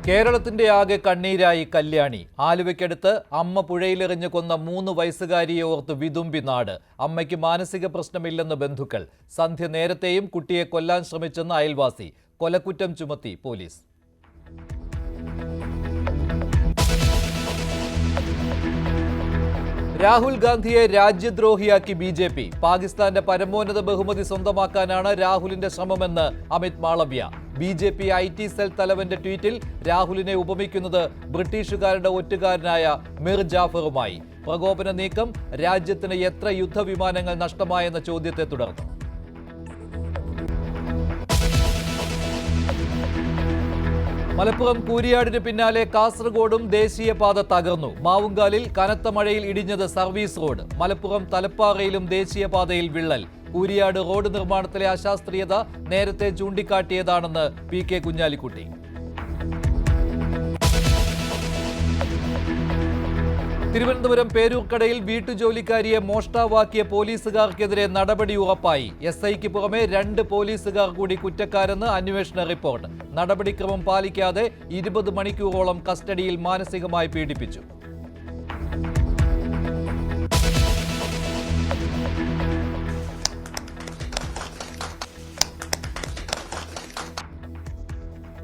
കേരളത്തിന്റെ ആകെ കണ്ണീരായി കല്യാണി. ആലുവയ്ക്കടുത്ത് അമ്മ പുഴയിലെറിഞ്ഞു കൊന്ന 3 വയസ്സുകാരിയെ ഓർത്ത് വിതുമ്പി നാട്. അമ്മയ്ക്ക് മാനസിക പ്രശ്നമില്ലെന്ന് ബന്ധുക്കൾ. സന്ധ്യ നേരത്തെയും കുട്ടിയെ കൊല്ലാൻ ശ്രമിച്ചെന്ന് അയൽവാസി. കൊലക്കുറ്റം ചുമത്തി പോലീസ്. രാഹുൽ ഗാന്ധിയെ രാജ്യദ്രോഹിയാക്കി BJP. പാകിസ്ഥാന്റെ പരമോന്നത ബഹുമതി സ്വന്തമാക്കാനാണ് രാഹുലിന്റെ ശ്രമമെന്ന് Amit Malviya. BJP IT cell തലവന്റെ ട്വീറ്റിൽ രാഹുലിനെ ഉപമിക്കുന്നത് ബ്രിട്ടീഷുകാരുടെ ഒറ്റുകാരനായ മിർ ജാഫറുമായി. പ്രകോപന നീക്കം രാജ്യത്തിന് എത്ര യുദ്ധവിമാനങ്ങൾ നഷ്ടമായെന്ന ചോദ്യത്തെ തുടർന്ന്. മലപ്പുറം കൂരിയാടിന് പിന്നാലെ കാസർഗോഡും ദേശീയപാത തകർന്നു. മാവുങ്കാലിൽ കനത്ത മഴയിൽ ഇടിഞ്ഞത് സർവീസ് റോഡ്. മലപ്പുറം തലപ്പാറയിലും ദേശീയപാതയിൽ വിള്ളൽ. കൂരിയാട് റോഡ് നിർമ്മാണത്തിലെ അശാസ്ത്രീയത നേരത്തെ ചൂണ്ടിക്കാട്ടിയതാണെന്ന് PK കുഞ്ഞാലിക്കുട്ടി. തിരുവനന്തപുരം പേരൂർക്കടയിൽ വീട്ടുജോലിക്കാരിയെ മോഷ്ടാവാക്കിയ പോലീസുകാർക്കെതിരെ നടപടി ഉറപ്പായി. SIക്ക് പുറമെ 2 പോലീസുകാർ കൂടി കുറ്റക്കാരെന്ന് അന്വേഷണ റിപ്പോർട്ട്. നടപടിക്രമം പാലിക്കാതെ 20 മണിക്കൂറോളം കസ്റ്റഡിയിൽ മാനസികമായി പീഡിപ്പിച്ചു.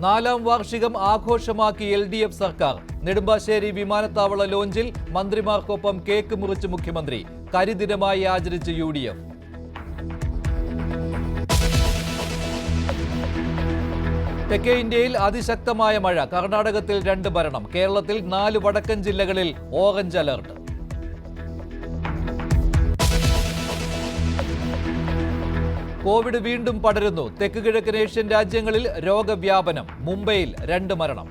നാലാം വാർഷികം ആഘോഷമാക്കി LDF സർക്കാർ. നെടുമ്പാശ്ശേരി വിമാനത്താവള ലോഞ്ചിൽ മന്ത്രിമാർക്കൊപ്പം കേക്ക് മുറിച്ച് മുഖ്യമന്ത്രി. കരിദിനമായി ആചരിച്ച് UDF. തെക്കേ ഇന്ത്യയിൽ അതിശക്തമായ മഴ. കർണാടകത്തിൽ 2 മരണം. കേരളത്തിൽ 4 വടക്കൻ ജില്ലകളിൽ ഓറഞ്ച് അലർട്ട്. കോവിഡ് വീണ്ടും പടരുന്നു. തെക്ക് കിഴക്കൻ ഏഷ്യൻ രാജ്യങ്ങളിൽ രോഗവ്യാപനം. മുംബൈയിൽ 2 മരണം.